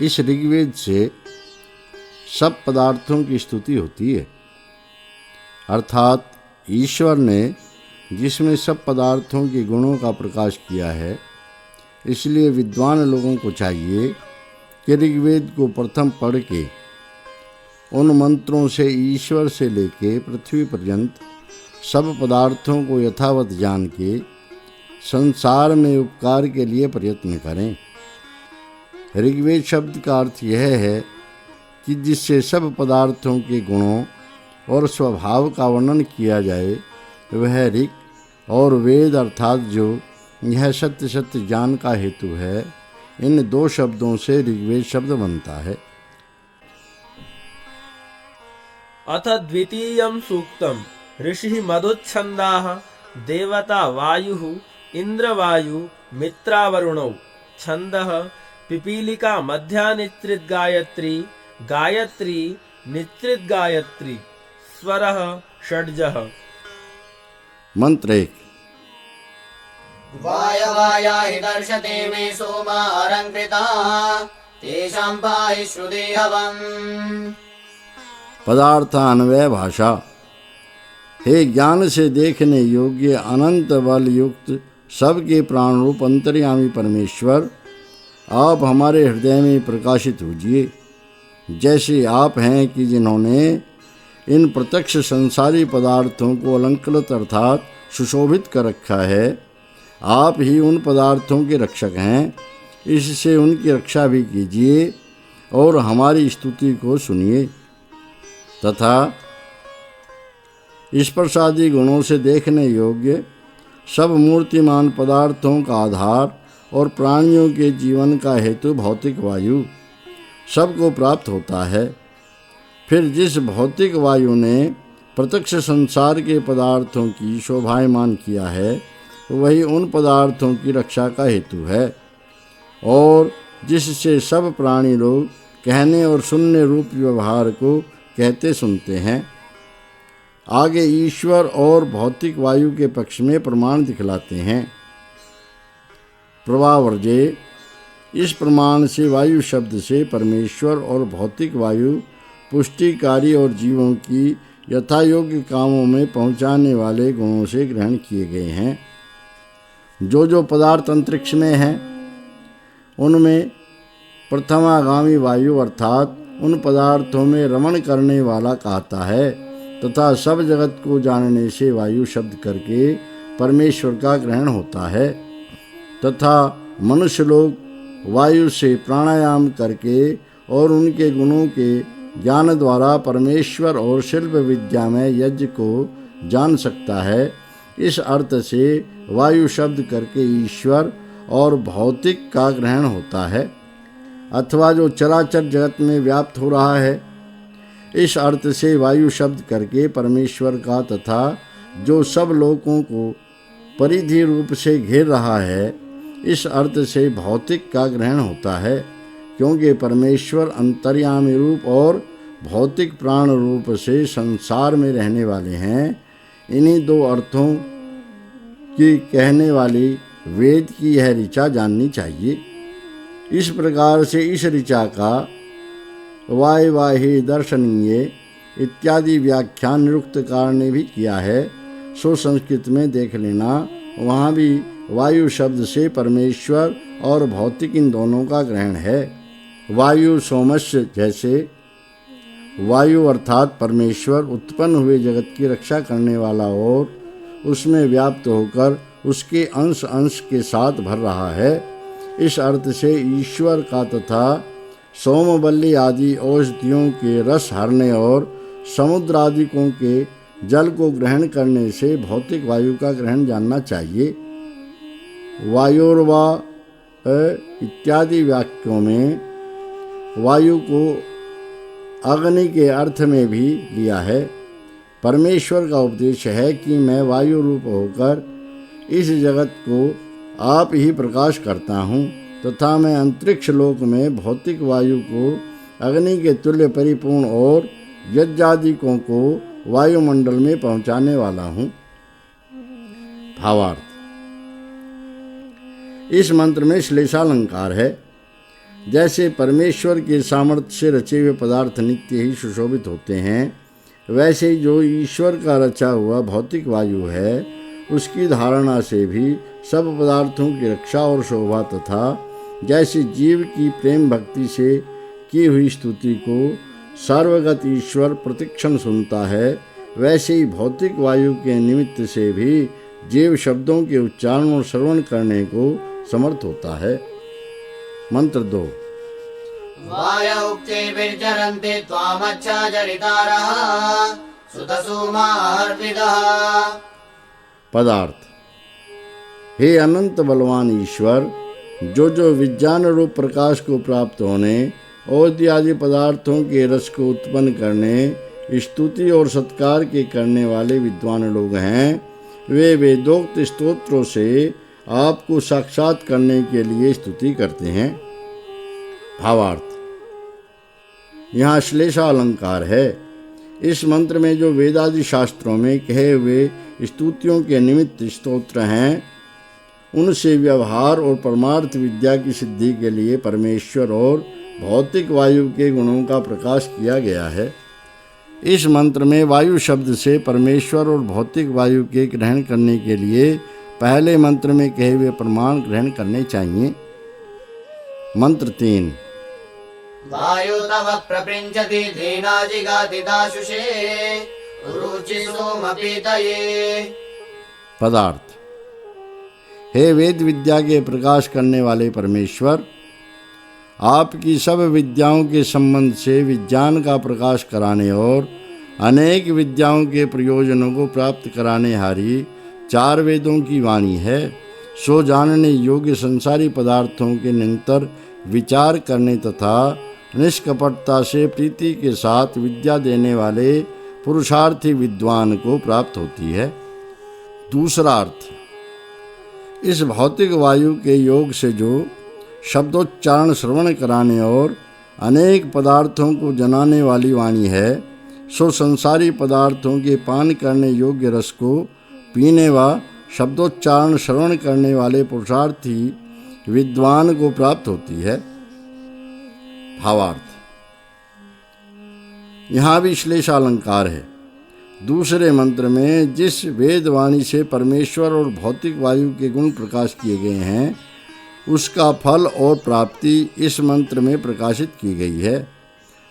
इस ऋग्वेद से सब पदार्थों की स्तुति होती है, अर्थात ईश्वर ने जिसमें सब पदार्थों के गुणों का प्रकाश किया है। इसलिए विद्वान लोगों को चाहिए कि ऋग्वेद को प्रथम पढ़ के उन मंत्रों से ईश्वर से लेके पृथ्वी पर्यंत सब पदार्थों को यथावत जान के संसार में उपकार के लिए प्रयत्न करें। ऋग्वेद शब्द का अर्थ यह है कि जिससे सब पदार्थों के गुणों और स्वभाव का वर्णन किया जाए वह ऋग, और वेद अर्थात जो यह सत्य सत्य ज्ञान का हेतु है, इन दो शब्दों से ऋग्वेद शब्द बनता है। अथ द्वितीयं सूक्तम् ऋषिः मधुच्छन्दाः देवता वायुः इन्द्रवायु मित्रावरुणौ छन्दः पिपीलिका मध्या निश्रित गायत्री गायत्री निश्रित गायत्री स्वरः षड्जः। मंत्र 1। वायवाया हि दर्शते मे सोमा अलंकृताः तेषां पाहि श्रुते हवम्। पदार्थान्वय भाषा। हे ज्ञान से देखने योग्य अनंत बल युक्त सबके प्राण रूप अंतर्यामी परमेश्वर, आप हमारे हृदय में प्रकाशित होजिए। जैसे आप हैं कि जिन्होंने इन प्रत्यक्ष संसारी पदार्थों को अलंकृत अर्थात सुशोभित कर रखा है, आप ही उन पदार्थों के रक्षक हैं। इससे उनकी रक्षा भी कीजिए और हमारी स्तुति को सुनिए। तथा इस प्रसादी गुणों से देखने योग्य सब मूर्तिमान पदार्थों का आधार और प्राणियों के जीवन का हेतु भौतिक वायु सबको प्राप्त होता है। फिर जिस भौतिक वायु ने प्रत्यक्ष संसार के पदार्थों की शोभायमान किया है, वही उन पदार्थों की रक्षा का हेतु है, और जिससे सब प्राणी लोग कहने और सुनने रूप व्यवहार को कहते सुनते हैं। आगे ईश्वर और भौतिक वायु के पक्ष में प्रमाण दिखलाते हैं। प्रवावर्जे, इस प्रमाण से वायु शब्द से परमेश्वर और भौतिक वायु पुष्टिकारी और जीवों की यथायोग्य कामों में पहुंचाने वाले गुणों से ग्रहण किए गए हैं। जो पदार्थ अंतरिक्ष में हैं, उनमें प्रथमागामी वायु अर्थात उन पदार्थों में रमण करने वाला कहता है, तथा सब जगत को जानने से वायु शब्द करके परमेश्वर का ग्रहण होता है। तथा मनुष्य लोग वायु से प्राणायाम करके और उनके गुणों के ज्ञान द्वारा परमेश्वर और शिल्प विद्या में यज्ञ को जान सकता है। इस अर्थ से वायु शब्द करके ईश्वर और भौतिक का ग्रहण होता है, अथवा जो चराचर जगत में व्याप्त हो रहा है। इस अर्थ से वायु शब्द करके परमेश्वर का तथा जो सब लोगों को परिधि रूप से घेर रहा है, इस अर्थ से भौतिक का ग्रहण होता है, क्योंकि परमेश्वर अंतर्यामी रूप और भौतिक प्राण रूप से संसार में रहने वाले हैं। इन्हीं दो अर्थों की कहने वाली वेद की यह ऋचा जाननी चाहिए। इस प्रकार से इस ऋचा का वायवाही दर्शनीय इत्यादि व्याख्यान निरुक्तकार ने भी किया है, सो संस्कृत में देख लेना। वहाँ भी वायु शब्द से परमेश्वर और भौतिक इन दोनों का ग्रहण है। वायु सोमस्य, जैसे वायु अर्थात परमेश्वर उत्पन्न हुए जगत की रक्षा करने वाला और उसमें व्याप्त होकर उसके अंश अंश के साथ भर रहा है। इस अर्थ से ईश्वर का तथा सोमबल्ली आदि औषधियों के रस हरने और समुद्र आदिकों के जल को ग्रहण करने से भौतिक वायु का ग्रहण जानना चाहिए। वायोर्वा इत्यादि वाक्यों में वायु को अग्नि के अर्थ में भी लिया है। परमेश्वर का उपदेश है कि मैं वायु रूप होकर इस जगत को आप ही प्रकाश करता हूँ, तथा मैं अंतरिक्ष लोक में भौतिक वायु को अग्नि के तुल्य परिपूर्ण और यज्ञादिकों को वायुमंडल में पहुँचाने वाला हूँ। भावार्थ। इस मंत्र में श्लेषालंकार है। जैसे परमेश्वर के सामर्थ्य से रचे हुए पदार्थ नित्य ही सुशोभित होते हैं, वैसे ही जो ईश्वर का रचा हुआ भौतिक वायु है उसकी धारणा से भी सब पदार्थों की रक्षा और शोभा तथा जैसे जीव की प्रेम भक्ति से की हुई स्तुति को सर्वगत ईश्वर प्रतिक्षण सुनता है, वैसे ही भौतिक वायु के निमित्त से भी जीव शब्दों के उच्चारण और श्रवण करने को समर्थ होता है। मंत्र 2। वायुक्तिर्विचरन्ति त्वामच्छाचरितारः सुतसूमार्पितः। पदार्थ। हे अनंत बलवान ईश्वर, जो विज्ञान रूप प्रकाश को प्राप्त होने और आदि पदार्थों के रस को उत्पन्न करने, स्तुति और सत्कार के करने वाले विद्वान लोग हैं, वे वेदोक्त स्तोत्रों से आपको साक्षात करने के लिए स्तुति करते हैं। भावार्थ। यहाँ श्लेषा अलंकार है। इस मंत्र में जो वेदादि शास्त्रों में कहे हुए स्तुतियों के निमित्त स्तोत्र हैं, उनसे व्यवहार और परमार्थ विद्या की सिद्धि के लिए परमेश्वर और भौतिक वायु के गुणों का प्रकाश किया गया है। इस मंत्र में वायु शब्द से परमेश्वर और भौतिक वायु के ग्रहण करने के लिए पहले मंत्र में कहे हुए प्रमाण ग्रहण करने चाहिए। मंत्र 3। वायु तव प्रपृञ्चति धीनाजिगातिदाशुषे रुचि सोमपीतये। पदार्थ। हे वेद विद्या के प्रकाश करने वाले परमेश्वर, आपकी सब विद्याओं के संबंध से विज्ञान का प्रकाश कराने और अनेक विद्याओं के प्रयोजनों को प्राप्त कराने हारी 4 वेदों की वाणी है, सो जानने योग्य संसारी पदार्थों के निरंतर विचार करने तथा निष्कपटता से प्रीति के साथ विद्या देने वाले पुरुषार्थी विद्वान को प्राप्त होती है। दूसरा अर्थ। इस भौतिक वायु के योग से जो शब्दोच्चारण श्रवण कराने और अनेक पदार्थों को जनाने वाली वाणी है, सो संसारी पदार्थों के पान करने योग्य रस को पीने व शब्दोच्चारण श्रवण करने वाले पुरुषार्थी विद्वान को प्राप्त होती है। भावार्थ। यहाँ भी श्लेषा अलंकार है। दूसरे मंत्र में जिस वेदवाणी से परमेश्वर और भौतिक वायु के गुण प्रकाश किए गए हैं, उसका फल और प्राप्ति इस मंत्र में प्रकाशित की गई है।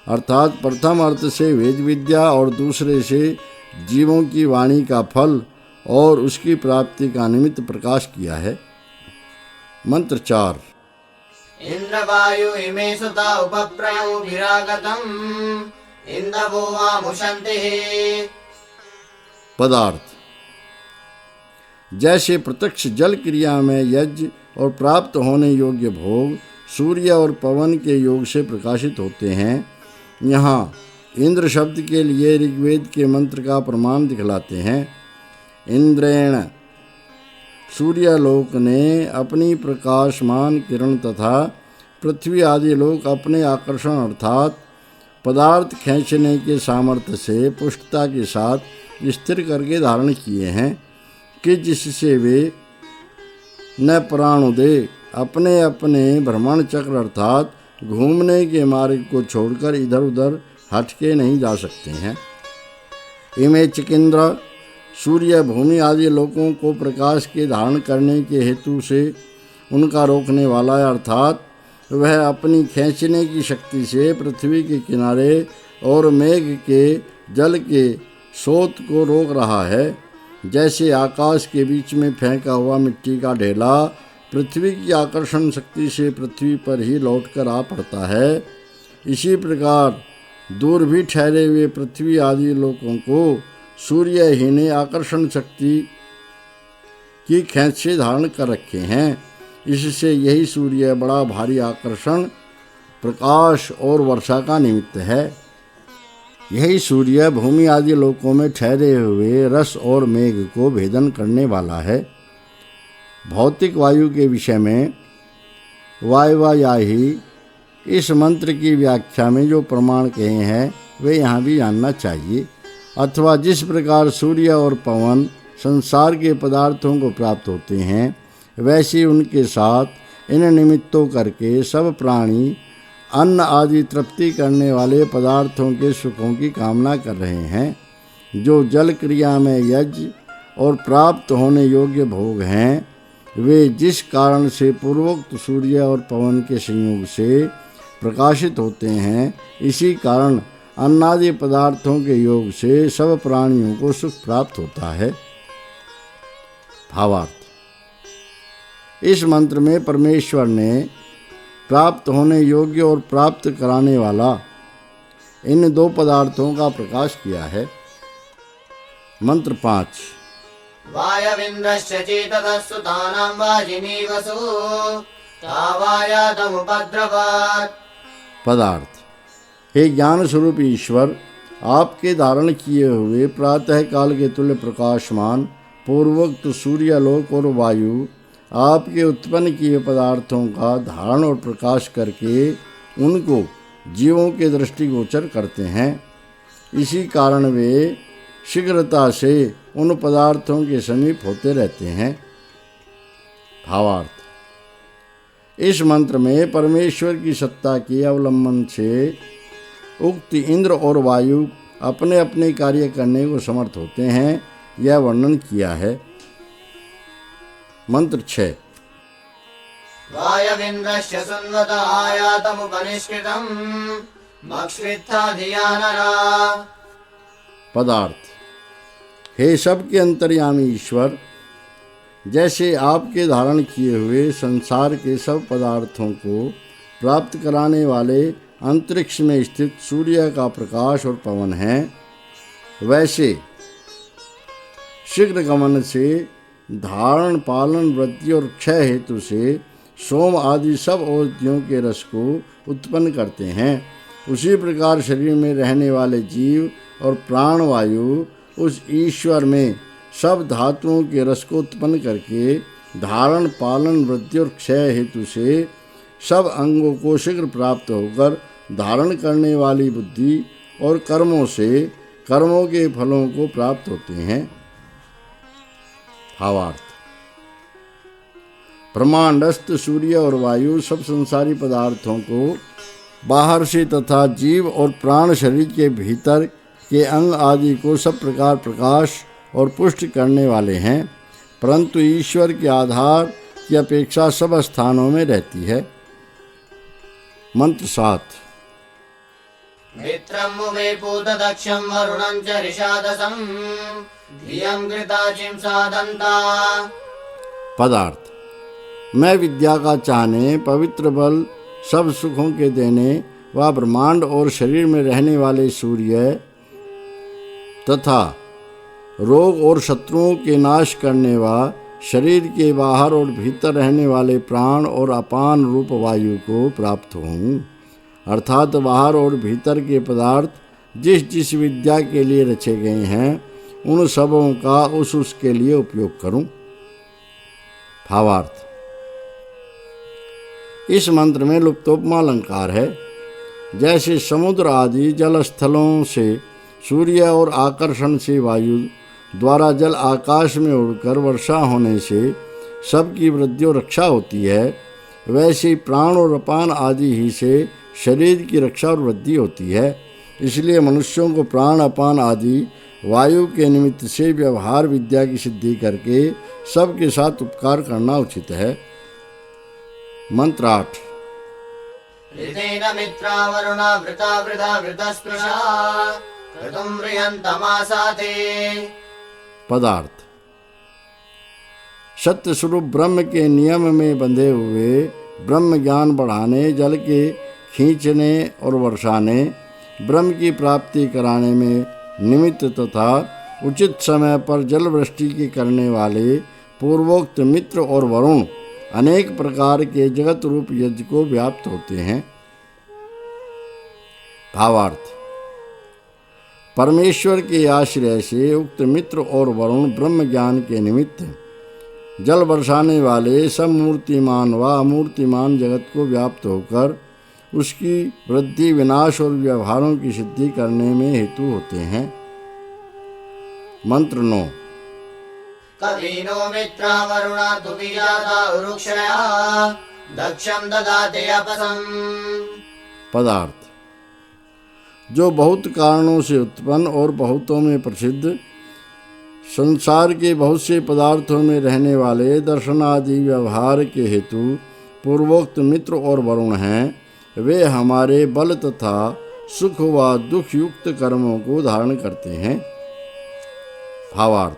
अर्थात प्रथम अर्थ से वेद विद्या और दूसरे से जीवों की वाणी का फल और उसकी प्राप्ति का निमित्त प्रकाश किया है। मंत्र 4। इंद्रवायु इमे सुता उपप्रयो विरागतम् इंदवो वामुशन्ति। पदार्थ। जैसे प्रत्यक्ष जल क्रिया में यज्ञ और प्राप्त होने योग्य भोग सूर्य और पवन के योग से प्रकाशित होते हैं, यहाँ इंद्र शब्द के लिए ऋग्वेद के मंत्र का प्रमाण दिखलाते हैं। इंद्रेण सूर्यलोक ने अपनी प्रकाशमान किरण तथा पृथ्वी आदि लोक अपने आकर्षण अर्थात पदार्थ खींचने के सामर्थ्य से पुष्टता के साथ स्थिर करके धारण किए हैं कि जिससे वे न प्राणोदय अपने अपने भ्रमण चक्र अर्थात घूमने के मार्ग को छोड़कर इधर उधर हटके नहीं जा सकते हैं। इमे चिकिंद्र सूर्य भूमि आदि लोकों को प्रकाश के धारण करने के हेतु से उनका रोकने वाला है, अर्थात वह अपनी खींचने की शक्ति से पृथ्वी के किनारे और मेघ के जल के स्रोत को रोक रहा है। जैसे आकाश के बीच में फेंका हुआ मिट्टी का ढेला पृथ्वी की आकर्षण शक्ति से पृथ्वी पर ही लौटकर आ पड़ता है, इसी प्रकार दूर भी ठहरे हुए पृथ्वी आदि लोकों को सूर्य ही ने आकर्षण शक्ति की खेंच से धारण कर रखे हैं। इससे यही सूर्य बड़ा भारी आकर्षण, प्रकाश और वर्षा का निमित्त है। यही सूर्य भूमि आदि लोकों में ठहरे हुए रस और मेघ को भेदन करने वाला है। भौतिक वायु के विषय में वायवायाही इस मंत्र की व्याख्या में जो प्रमाण कहे हैं वे यहाँ भी जानना चाहिए। अथवा जिस प्रकार सूर्य और पवन संसार के पदार्थों को प्राप्त होते हैं, वैसे उनके साथ इन निमित्तों करके सब प्राणी अन्न आदि तृप्ति करने वाले पदार्थों के सुखों की कामना कर रहे हैं। जो जल क्रिया में यज्ञ और प्राप्त होने योग्य भोग हैं, वे जिस कारण से पूर्वोक्त सूर्य और पवन के संयोग से प्रकाशित होते हैं, इसी कारण अन्नादि पदार्थों के योग से सब प्राणियों को सुख प्राप्त होता है। भावार्थ: इस मंत्र में परमेश्वर ने प्राप्त होने योग्य और प्राप्त कराने वाला इन दो पदार्थों का प्रकाश किया है। मंत्र 5। वायविन्द्रश्च चेततः सुतानां वाजिनीवसु तावायातमुपद्रवात्। पदार्थ: हे ज्ञान स्वरूप ईश्वर, आपके धारण किए हुए प्रातः काल के तुल्य प्रकाशमान पूर्वोक्त सूर्यलोक और वायु आपके उत्पन्न किए पदार्थों का धारण और प्रकाश करके उनको जीवों के दृष्टिगोचर करते हैं। इसी कारण वे शीघ्रता से उन पदार्थों के समीप होते रहते हैं। भावार्थ: इस मंत्र में परमेश्वर की सत्ता के अवलंबन से उक्त इंद्र और वायु अपने अपने कार्य करने को समर्थ होते हैं, यह वर्णन किया है। मंत्र 6। वायविन्द्रश्च सुन्वत आयातमुपनिष्कृतम् मक्ष्वित्था धिया नरा। पदार्थ: हे सबके अंतर्यामी ईश्वर, जैसे आपके धारण किए हुए संसार के सब पदार्थों को प्राप्त कराने वाले अंतरिक्ष में स्थित सूर्य का प्रकाश और पवन है, वैसे शीघ्र गमन से धारण पालन वृद्धि और क्षय हेतु से सोम आदि सब औषधियों के रस को उत्पन्न करते हैं। उसी प्रकार शरीर में रहने वाले जीव और प्राणवायु उस ईश्वर में सब धातुओं के रस को उत्पन्न करके धारण पालन वृद्धि और क्षय हेतु से सब अंगों को शीघ्र प्राप्त होकर धारण करने वाली बुद्धि और कर्मों से कर्मों के फलों को प्राप्त होते हैं। भावार्थ: ब्रह्मांडस्थ सूर्य और वायु सब संसारी पदार्थों को बाहर से तथा जीव और प्राण शरीर के भीतर के अंग आदि को सब प्रकार प्रकाश और पुष्ट करने वाले हैं, परंतु ईश्वर के आधार की अपेक्षा सब स्थानों में रहती है। मंत्र 7। मित्रं मुमे पूतदक्षं वरुणं च ऋषादसं धियं कृताचिं साधन्ता। पदार्थ: मैं विद्या का चाहने, पवित्र बल, सब सुखों के देने व ब्रह्मांड और शरीर में रहने वाले सूर्य तथा रोग और शत्रुओं के नाश करने व शरीर के बाहर और भीतर रहने वाले प्राण और अपान रूप वायु को प्राप्त हूँ, अर्थात बाहर और भीतर के पदार्थ जिस जिस विद्या के लिए रचे गए हैं, उन सबों का उसके लिए उपयोग करूं। भावार्थ: इस मंत्र में लुप्तोपमा अलंकार है। जैसे समुद्र आदि जल स्थलों से सूर्य और आकर्षण से वायु द्वारा जल आकाश में उड़कर वर्षा होने से सबकी वृद्धि और रक्षा होती है, वैसे प्राण और अपान आदि ही से शरीर की रक्षा और वृद्धि होती है। इसलिए मनुष्यों को प्राण अपान आदि वायु के निमित्त से व्यवहार विद्या की सिद्धि करके सबके साथ उपकार करना उचित है। मंत्र 8। ऋतेन मित्रा वरुणा वृता वृथा वृतस्पृशा ऋतुं म्रियन्तमासाते। पदार्थ: सत्य स्वरूप ब्रह्म के नियम में बंधे हुए ब्रह्म ज्ञान बढ़ाने, जल के खींचने और वर्षाने, ब्रह्म की प्राप्ति कराने में निमित्त तथा उचित समय पर जल वृष्टि की करने वाले पूर्वोक्त मित्र और वरुण अनेक प्रकार के जगत रूप यज्ञ को व्याप्त होते हैं। भावार्थ: परमेश्वर के आश्रय से उक्त मित्र और वरुण ब्रह्म ज्ञान के निमित्त जल बरसाने वाले सब मूर्तिमान व अमूर्तिमान जगत को व्याप्त होकर उसकी वृद्धि, विनाश और व्यवहारों की सिद्धि करने में हेतु होते हैं। मंत्र 9। कवीनो मित्रा वरुणा तुभिजाता उरुक्षया दक्षं ददाति अपसम्। पदार्थ जो बहुत कारणों से उत्पन्न और बहुतों में प्रसिद्ध संसार के बहुत से पदार्थों में रहने वाले दर्शनादि व्यवहार के हेतु पूर्वोक्त मित्र और वरुण हैं, वे हमारे बल तथा सुख व दुख युक्त कर्मों को धारण करते हैं। भावार्थ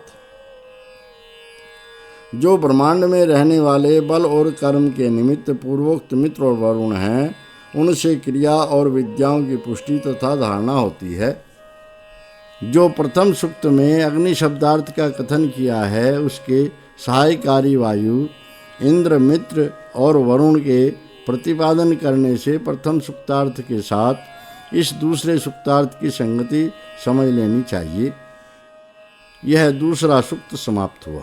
जो ब्रह्मांड में रहने वाले बल और कर्म के निमित्त पूर्वोक्त मित्र और वरुण हैं, उनसे क्रिया और विद्याओं की पुष्टि तथा धारणा होती है। जो प्रथम सूक्त में अग्नि शब्दार्थ का कथन किया है, उसके सहायकारी वायु, इंद्र, मित्र और वरुण के प्रतिपादन करने से प्रथम सूक्तार्थ के साथ इस दूसरे सूक्तार्थ की संगति समझ लेनी चाहिए। यह दूसरा सूक्त समाप्त हुआ।